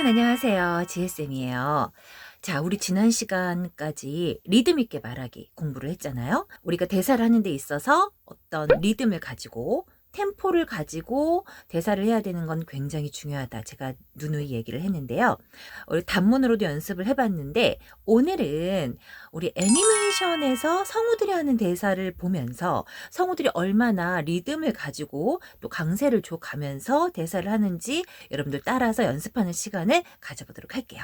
여러분 안녕하세요. 지혜쌤이에요. 자, 우리 지난 시간까지 리듬 있게 말하기 공부를 했잖아요. 우리가 대사를 하는 데 있어서 어떤 리듬을 가지고 템포를 가지고 대사를 해야 되는 건 굉장히 중요하다. 제가 누누이 얘기를 했는데요. 우리 단문으로도 연습을 해봤는데 오늘은 우리 애니메이션에서 성우들이 하는 대사를 보면서 성우들이 얼마나 리듬을 가지고 또 강세를 줘가면서 대사를 하는지 여러분들 따라서 연습하는 시간을 가져보도록 할게요.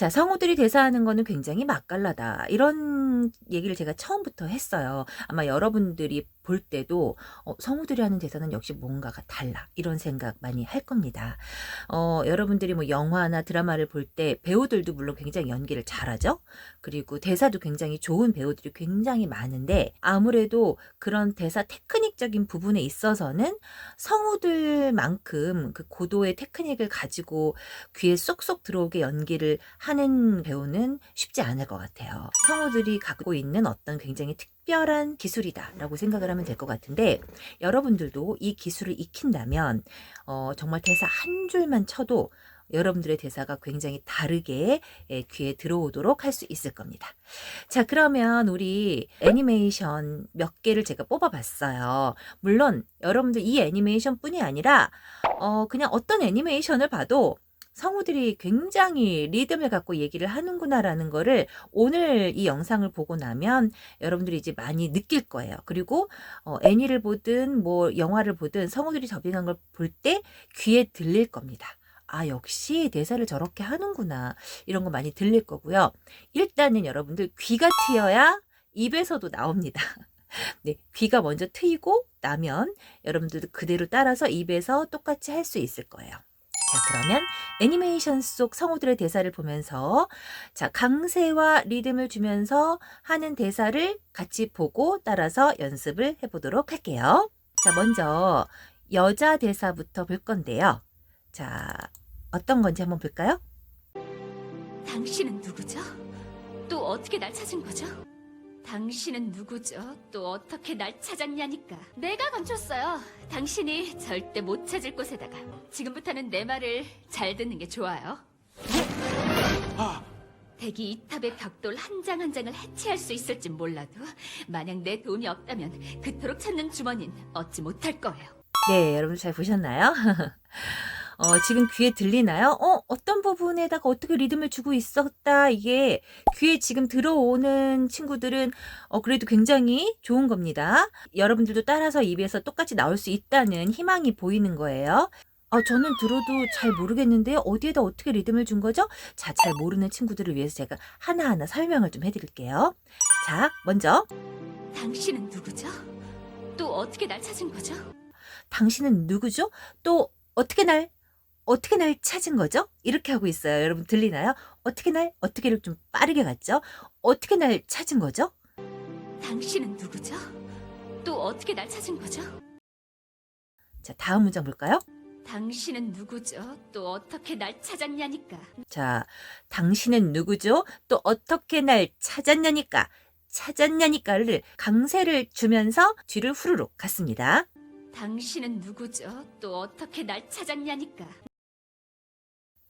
자, 성우들이 대사하는 거는 굉장히 맛깔나다. 이런 얘기를 제가 처음부터 했어요. 아마 여러분들이 볼 때도 성우들이 하는 대사는 역시 뭔가가 달라. 이런 생각 많이 할 겁니다. 여러분들이 뭐 영화나 드라마를 볼 때 배우들도 물론 굉장히 연기를 잘하죠. 그리고 대사도 굉장히 좋은 배우들이 굉장히 많은데 아무래도 그런 대사 테크닉적인 부분에 있어서는 성우들만큼 그 고도의 테크닉을 가지고 귀에 쏙쏙 들어오게 연기를 하는 배우는 쉽지 않을 것 같아요. 성우들이 갖고 있는 어떤 굉장히 특별한 기술이다라고 생각을 하면 될 것 같은데 여러분들도 이 기술을 익힌다면 정말 대사 한 줄만 쳐도 여러분들의 대사가 굉장히 다르게 귀에 들어오도록 할 수 있을 겁니다. 자, 그러면 우리 애니메이션 몇 개를 제가 뽑아봤어요. 물론 여러분들 이 애니메이션뿐이 아니라 그냥 어떤 애니메이션을 봐도 성우들이 굉장히 리듬을 갖고 얘기를 하는구나라는 거를 오늘 이 영상을 보고 나면 여러분들이 이제 많이 느낄 거예요. 그리고 애니를 보든 뭐 영화를 보든 성우들이 더빙한 걸 볼 때 귀에 들릴 겁니다. 아, 역시 대사를 저렇게 하는구나. 이런 거 많이 들릴 거고요. 일단은 여러분들 귀가 트여야 입에서도 나옵니다. 네, 귀가 먼저 트이고 나면 여러분들도 그대로 따라서 입에서 똑같이 할 수 있을 거예요. 자, 그러면 애니메이션 속 성우들의 대사를 보면서 자, 강세와 리듬을 주면서 하는 대사를 같이 보고 따라서 연습을 해보도록 할게요. 자, 먼저 여자 대사부터 볼 건데요. 자, 어떤 건지 한번 볼까요? 당신은 누구죠? 또 어떻게 날 찾은 거죠? 당신은 누구죠? 또 어떻게 날 찾았냐니까. 내가 감췄어요. 당신이 절대 못 찾을 곳에다가. 지금부터는 내 말을 잘 듣는 게 좋아요. 대기 이탑의 벽돌 한 장 한 장을 해체할 수 있을진 몰라도 만약 내 도움이 없다면 그토록 찾는 주머니는 얻지 못할 거예요. 네, 여러분 잘 보셨나요? 지금 귀에 들리나요? 어떤 부분에다가 어떻게 리듬을 주고 있었다. 이게 귀에 지금 들어오는 친구들은 그래도 굉장히 좋은 겁니다. 여러분들도 따라서 입에서 똑같이 나올 수 있다는 희망이 보이는 거예요. 저는 들어도 잘 모르겠는데요. 어디에다 어떻게 리듬을 준 거죠? 자, 잘 모르는 친구들을 위해서 제가 하나하나 설명을 좀 해드릴게요. 자, 먼저 당신은 누구죠? 또 어떻게 날 찾은 거죠? 당신은 누구죠? 또 어떻게 날 찾은 거죠? 이렇게 하고 있어요. 여러분 들리나요? 어떻게를 좀 빠르게 갔죠? 어떻게 날 찾은 거죠? 당신은 누구죠? 또 어떻게 날 찾은 거죠? 자, 다음 문장 볼까요? 당신은 누구죠? 또 어떻게 날 찾았냐니까. 자, 당신은 누구죠? 또 어떻게 날 찾았냐니까를 강세를 주면서 뒤를 후루룩 갔습니다. 당신은 누구죠? 또 어떻게 날 찾았냐니까.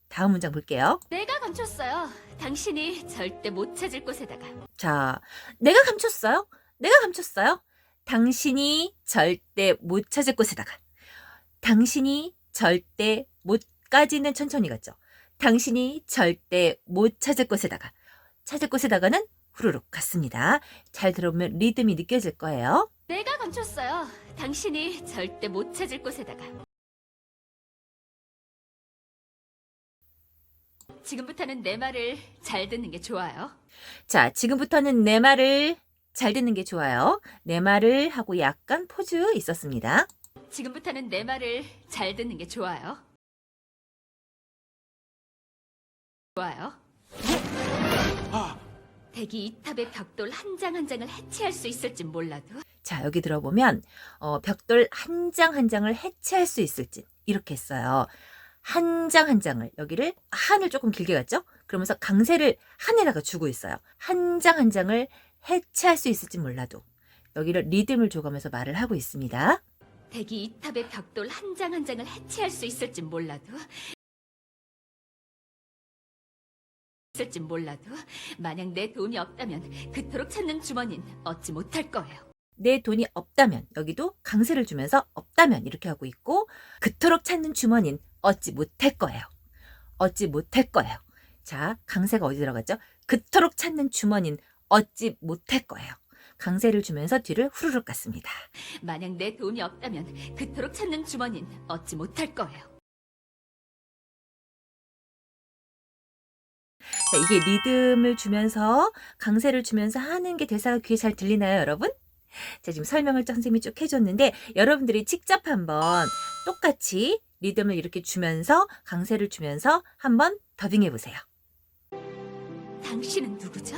다음 문장 볼게요. 내가 감췄어요. 당신이 절대 못 찾을 곳에다가. 자, 내가 감췄어요. 당신이 절대 못 찾을 곳에다가. 당신이 절대 못까지는 천천히 갔죠. 당신이 절대 못 찾을 곳에다가. 찾을 곳에다가는 후루룩 갔습니다. 잘 들어보면 리듬이 느껴질 거예요. 내가 감췄어요. 당신이 절대 못 찾을 곳에다가. 지금부터는 내 말을 잘 듣는 게 좋아요. 자, 지금부터는 내 말을 잘 듣는 게 좋아요. 내 말을 하고 약간 포즈 있었습니다. 지금부터는 내 말을 잘 듣는 게 좋아요. 좋아요. 대기 이탑의 벽돌 한 장 한 장을 해체할 수 있을진 몰라도 자, 여기 들어보면 벽돌 한 장 한 장을 해체할 수 있을지 이렇게 했어요. 한 장 한 장을 여기를 한을 조금 길게 갔죠? 그러면서 강세를 한에다가 주고 있어요. 한 장 한 장을 해체할 수 있을지 몰라도 여기를 리듬을 줘가면서 말을 하고 있습니다. 대기 이탑의 벽돌 한 장 한 장을 해체할 수 있을진 몰라도 있을진 몰라도 만약 내 돈이 없다면 그토록 찾는 주머니는 얻지 못할 거예요. 내 돈이 없다면, 여기도 강세를 주면서 없다면 이렇게 하고 있고, 그토록 찾는 주머니는 얻지 못할 거예요. 얻지 못할 거예요. 자, 강세가 어디 들어갔죠? 그토록 찾는 주머니는 얻지 못할 거예요. 강세를 주면서 뒤를 후루룩 갔습니다. 만약 내 돈이 없다면 그토록 찾는 주머니는 얻지 못할 거예요. 자, 이게 리듬을 주면서 강세를 주면서 하는 게 대사가 귀에 잘 들리나요, 여러분? 자, 지금 설명을 선생님이 쭉 해줬는데 여러분들이 직접 한번 똑같이 리듬을 이렇게 주면서 강세를 주면서 한번 더빙해 보세요. 당신은 누구죠?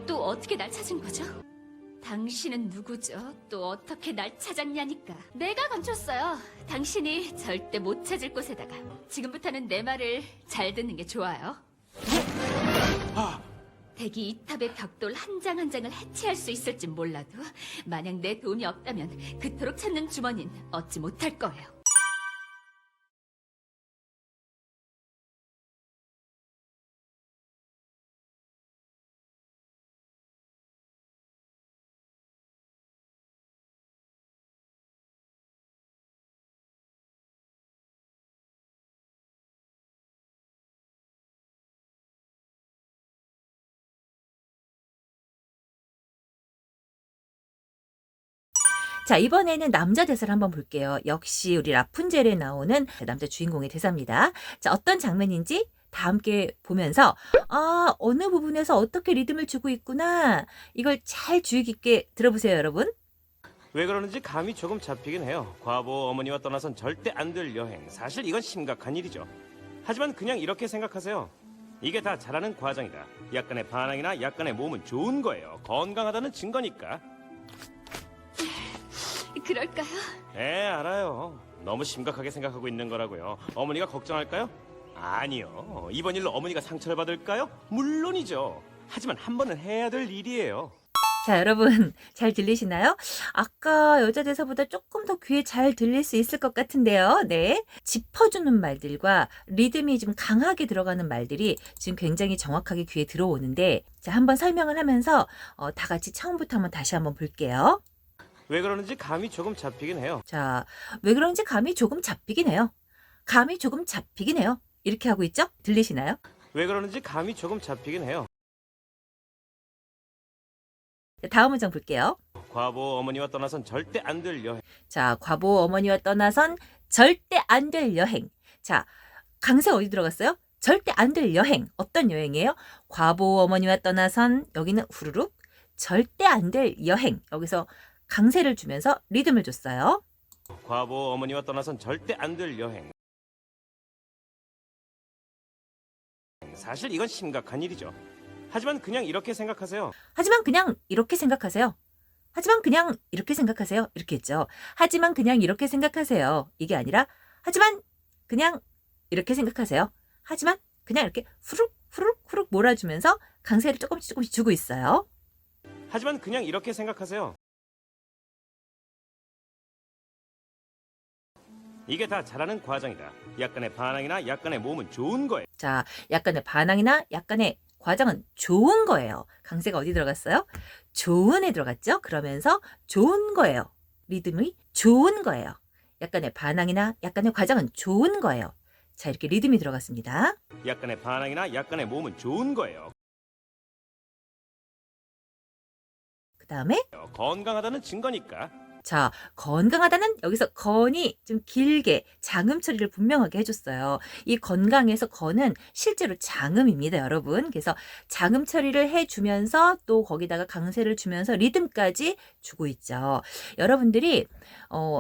또 어떻게 날 찾은 거죠? 당신은 누구죠? 또 어떻게 날 찾았냐니까. 내가 건졌어요. 당신이 절대 못 찾을 곳에다가. 지금부터는 내 말을 잘 듣는 게 좋아요. 대기 이탑의 벽돌 한 장 한 장을 해체할 수 있을진 몰라도 만약 내 돈이 없다면 그토록 찾는 주머니는 얻지 못할 거예요. 자, 이번에는 남자 대사를 한번 볼게요. 역시 우리 라푼젤에 나오는 남자 주인공의 대사입니다. 자, 어떤 장면인지 다 함께 보면서 어느 부분에서 어떻게 리듬을 주고 있구나. 이걸 잘 주의 깊게 들어보세요, 여러분. 왜 그러는지 감이 조금 잡히긴 해요. 과부 어머니와 떠나선 절대 안 될 여행. 사실 이건 심각한 일이죠. 하지만 그냥 이렇게 생각하세요. 이게 다 잘하는 과정이다. 약간의 반항이나 약간의 몸은 좋은 거예요. 건강하다는 증거니까. 그럴까요? 네, 알아요. 너무 심각하게 생각하고 있는 거라고요. 어머니가 걱정할까요? 아니요. 이번 일로 어머니가 상처를 받을까요? 물론이죠. 하지만 한 번은 해야 될 일이에요. 자, 여러분 잘 들리시나요? 아까 여자 대사보다 조금 더 귀에 잘 들릴 수 있을 것 같은데요. 네, 짚어주는 말들과 리듬이 좀 강하게 들어가는 말들이 지금 굉장히 정확하게 귀에 들어오는데, 자, 한번 설명을 하면서 다 같이 처음부터 한번 다시 한번 볼게요. 왜 그러는지 감이 조금 잡히긴 해요. 자, 왜 그런지 감이 조금 잡히긴 해요. 감이 조금 잡히긴 해요. 이렇게 하고 있죠? 들리시나요? 왜 그러는지 감이 조금 잡히긴 해요. 자, 다음 문장 볼게요. 과부 어머니와 떠나선 절대 안 될 여행. 자, 과부 어머니와 떠나선 절대 안 될 여행. 자, 강세 어디 들어갔어요? 절대 안 될 여행. 어떤 여행이에요? 과부 어머니와 떠나선, 여기는 후루룩, 절대 안 될 여행. 여기서 강세를 주면서 리듬을 줬어요. 과부 어머니와 떠나선 절대 안 될 여행. 사실 이건 심각한 일이죠. 하지만 그냥 이렇게 생각하세요. 하지만 그냥 이렇게 생각하세요. 하지만 그냥 이렇게 생각하세요. 이렇게 했죠. 하지만 그냥 이렇게 생각하세요. 이게 아니라 하지만 그냥 이렇게 생각하세요. 하지만 그냥 이렇게 후룩 후룩 후룩 몰아주면서 강세를 조금씩 조금씩 주고 있어요. 하지만 그냥 이렇게 생각하세요. 이게 다 잘하는 과정이다. 약간의 반항이나 약간의 몸은 좋은 거예요. 자, 약간의 반항이나 약간의 과정은 좋은 거예요. 강세가 어디 들어갔어요? 좋은에 들어갔죠? 그러면서 좋은 거예요. 리듬이 좋은 거예요. 약간의 반항이나 약간의 과정은 좋은 거예요. 자, 이렇게 리듬이 들어갔습니다. 약간의 반항이나 약간의 몸은 좋은 거예요. 그 다음에 건강하다는 증거니까. 자, 건강하다는, 여기서 건이 좀 길게 장음 처리를 분명하게 해줬어요. 이 건강에서 건은 실제로 장음입니다, 여러분. 그래서 장음 처리를 해주면서 또 거기다가 강세를 주면서 리듬까지 주고 있죠. 여러분들이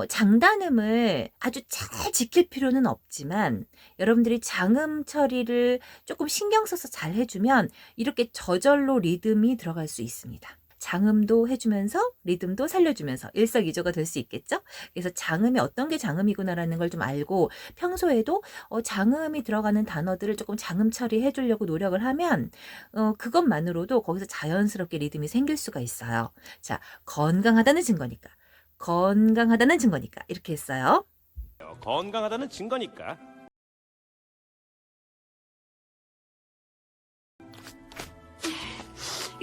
장단음을 아주 잘 지킬 필요는 없지만 여러분들이 장음 처리를 조금 신경 써서 잘 해주면 이렇게 저절로 리듬이 들어갈 수 있습니다. 장음도 해주면서 리듬도 살려주면서 일석이조가 될 수 있겠죠? 그래서 장음이 어떤 게 장음이구나라는 걸 좀 알고 평소에도 장음이 들어가는 단어들을 조금 장음 처리해 주려고 노력을 하면 그것만으로도 거기서 자연스럽게 리듬이 생길 수가 있어요. 자, 건강하다는 증거니까. 건강하다는 증거니까. 이렇게 했어요. 건강하다는 증거니까.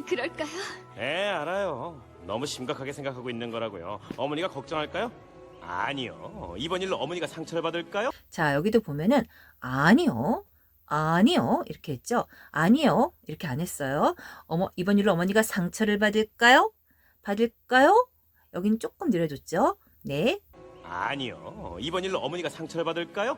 그럴까요? 알아요. 너무 심각하게 생각하고 있는 거라고요. 어머니가 걱정할까요? 아니요. 이번 일로 어머니가 상처를 받을까요? 자, 여기도 보면은 아니요. 아니요. 이렇게 했죠. 아니요. 이렇게 안 했어요. 이번 일로 어머니가 상처를 받을까요? 받을까요? 여긴 조금 느려졌죠. 네. 아니요. 이번 일로 어머니가 상처를 받을까요?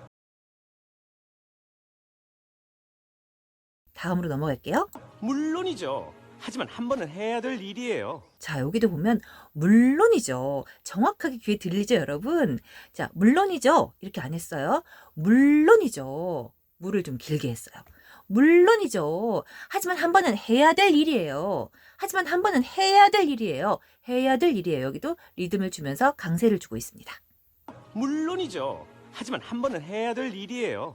다음으로 넘어갈게요. 물론이죠. 하지만 한 번은 해야 될 일이에요. 자, 여기도 보면 물론이죠. 정확하게 귀에 들리죠, 여러분? 자, 물론이죠. 이렇게 안 했어요. 물론이죠. 물을 좀 길게 했어요. 물론이죠. 하지만 한 번은 해야 될 일이에요. 하지만 한 번은 해야 될 일이에요. 해야 될 일이에요. 여기도 리듬을 주면서 강세를 주고 있습니다. 물론이죠. 하지만 한 번은 해야 될 일이에요.